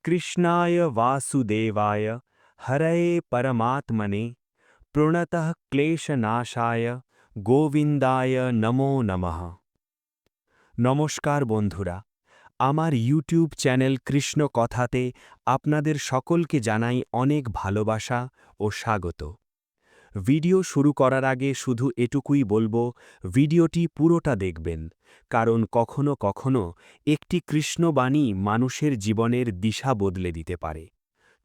कृष्णाय वासुदेवाय हरये परमात्मने প্রণতঃ ক্লেশনাশায় গোবিন্দায় নমো নমঃ। নমস্কার বন্ধুরা, আমার ইউটিউব চ্যানেল কৃষ্ণ কথাতে আপনাদের সকলকে জানাই অনেক ভালোবাসা ও স্বাগত। ভিডিও শুরু করার আগে শুধু এটুকুই বলবো, ভিডিওটি পুরোটা দেখবেন, কারণ কখনো কখনো একটি কৃষ্ণবাণী মানুষের জীবনের দিশা বদলে দিতে পারে।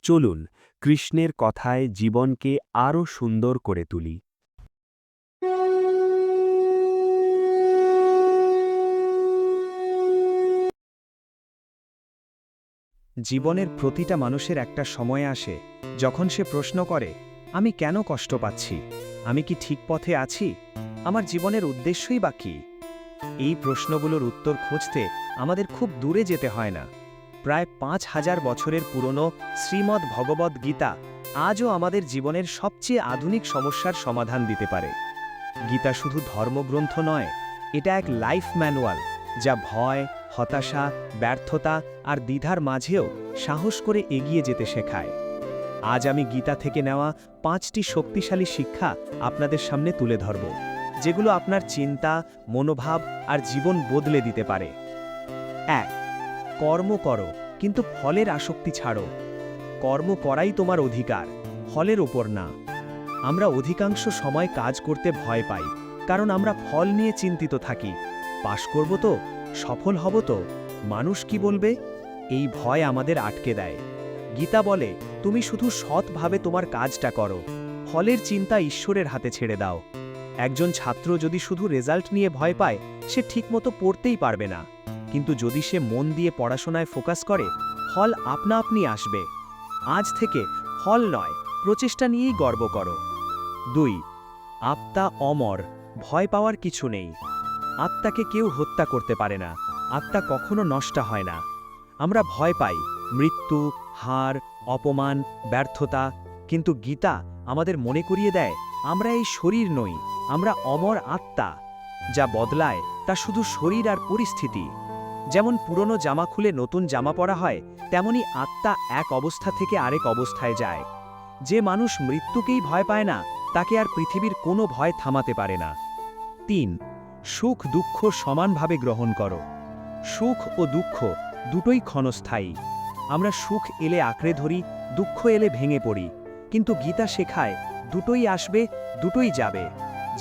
চলুন কৃষ্ণের কথায় জীবনকে আরও সুন্দর করে তুলি। জীবনের প্রতিটা মানুষের একটা সময় আসে যখন সে প্রশ্ন করে, আমি কেন কষ্ট পাচ্ছি? আমি কি ঠিক পথে আছি? আমার জীবনের উদ্দেশ্যই বা কী? এই প্রশ্নগুলোর উত্তর খুঁজতে আমাদের খুব দূরে যেতে হয় না। প্রায় ৫,০০০ বছরের পুরনো শ্রীমদ্ ভগবদ্ গীতা আজও আমাদের জীবনের সবচেয়ে আধুনিক সমস্যার সমাধান দিতে পারে। গীতা শুধু ধর্মগ্রন্থ নয়, এটা এক লাইফ ম্যানুয়াল, যা ভয়, হতাশা, ব্যর্থতা আর দ্বিধার মাঝেও সাহস করে এগিয়ে যেতে শেখায়। আজ আমি গীতা থেকে নেওয়া ৫টি শক্তিশালী শিক্ষা আপনাদের সামনে তুলে ধরব, যেগুলো আপনার চিন্তা, মনোভাব আর জীবন বদলে দিতে পারে। ১. কর্ম করো, কিন্তু ফলের আসক্তি ছাড়ো। কর্ম করাই তোমার অধিকার, ফলের ওপর না। আমরা অধিকাংশ সময় কাজ করতে ভয় পাই, কারণ আমরা ফল নিয়ে চিন্তিত থাকি। পাশ করব তো? সফল হব তো? মানুষ কি বলবে? এই ভয় আমাদের আটকে দেয়। গীতা বলে, তুমি শুধু সৎভাবে তোমার কাজটা করো, ফলের চিন্তা ঈশ্বরের হাতে ছেড়ে দাও। একজন ছাত্র যদি শুধু রেজাল্ট নিয়ে ভয় পায়, সে ঠিকমতো পড়তেই পারবে না। কিন্তু যদি সে মন দিয়ে পড়াশোনায় ফোকাস করে, ফল আপনা আপনি আসবে। আজ থেকে ফল নয়, প্রচেষ্টা নিয়েই গর্ব করো। ২. আত্মা অমর, ভয় পাওয়ার কিছু নেই। আত্মাকে কেউ হত্যা করতে পারে না, আত্মা কখনো নষ্ট হয় না। আমরা ভয় পাই মৃত্যু, হার, অপমান, ব্যর্থতা, কিন্তু গীতা আমাদের মনে করিয়ে দেয়, আমরা এই শরীর নই, আমরা অমর আত্মা। যা বদলায় তা শুধু শরীর আর পরিস্থিতি। যেমন পুরনো জামা খুলে নতুন জামা পরা হয়, তেমনি আত্মা এক অবস্থা থেকে আরেক অবস্থায় যায়। যে মানুষ মৃত্যুকেই ভয় পায় না, তাকে আর পৃথিবীর কোনো ভয় থামাতে পারে না। ৩. সুখ দুঃখ সমানভাবে গ্রহণ করো। সুখ ও দুঃখ দুটোই ক্ষণস্থায়ী। আমরা সুখ এলে আঁকড়ে ধরি, দুঃখ এলে ভেঙে পড়ি, কিন্তু গীতা শেখায় দুটোই আসবে, দুটোই যাবে।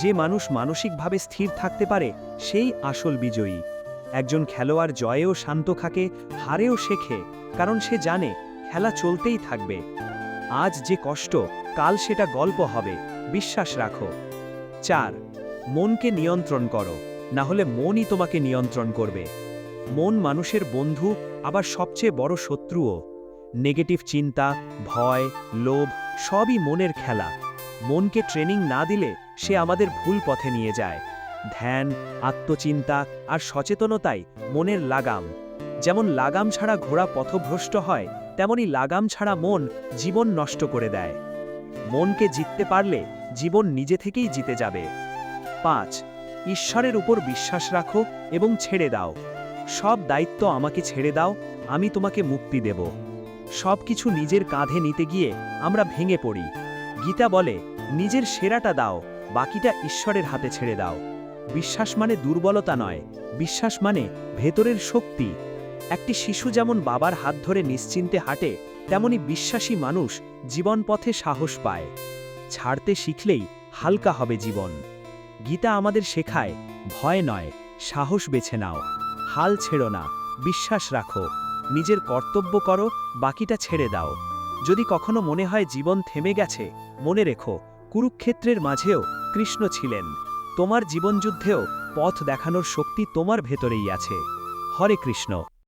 যে মানুষ মানসিকভাবে স্থির থাকতে পারে, সেই আসল বিজয়ী। একজন খেলোয়াড় জয়েও শান্ত থাকে, হারেও শেখে, কারণ সে জানে খেলা চলতেই থাকবে। আজ যে কষ্ট, কাল সেটা গল্প হবে, বিশ্বাস রাখো। ৪. মনকে নিয়ন্ত্রণ করো, না হলে মনই তোমাকে নিয়ন্ত্রণ করবে। মন মানুষের বন্ধু, আবার সবচেয়ে বড় শত্রুও। নেগেটিভ চিন্তা, ভয়, লোভ সবই মনের খেলা। মনকে ট্রেনিং না দিলে সে আমাদের ভুল পথে নিয়ে যায়। ধ্যান, আত্মচিন্তা আর সচেতনতাই মনের লাগাম। যেমন লাগাম ছাড়া ঘোড়া পথভ্রষ্ট হয়, তেমনি লাগাম ছাড়া মন জীবন নষ্ট করে দেয়। মনকে জিততে পারলে জীবন নিজে থেকেই জিতে যাবে। ৫. ঈশ্বরের উপর বিশ্বাস রাখো এবং ছেড়ে দাও। সব দায়িত্ব আমাকে ছেড়ে দাও, আমি তোমাকে মুক্তি দেব। সব কিছু নিজের কাঁধে নিতে গিয়ে আমরা ভেঙে পড়ি। গীতা বলে, নিজের সেরাটা দাও, বাকিটা ঈশ্বরের হাতে ছেড়ে দাও। বিশ্বাস মানে দুর্বলতা নয়, বিশ্বাস মানে ভেতরের শক্তি। একটি শিশু যেমন বাবার হাত ধরে নিশ্চিন্তে হাঁটে, তেমনি বিশ্বাসী মানুষ জীবন পথে সাহস পায়। ছাড়তে শিখলেই হালকা হবে জীবন। গীতা আমাদের শেখায়, ভয় নয়, সাহস বেছে নাও। হাল ছেড়ো না, বিশ্বাস রাখো। নিজের কর্তব্য করো, বাকিটা ছেড়ে দাও। যদি কখনো মনে হয় জীবন থেমে গেছে, মনে রেখো, কুরুক্ষেত্রের মাঝেও কৃষ্ণ ছিলেন। তোমার জীবনযুদ্ধেও পথ দেখানোর শক্তি তোমার ভেতরেই আছে। হরে কৃষ্ণ।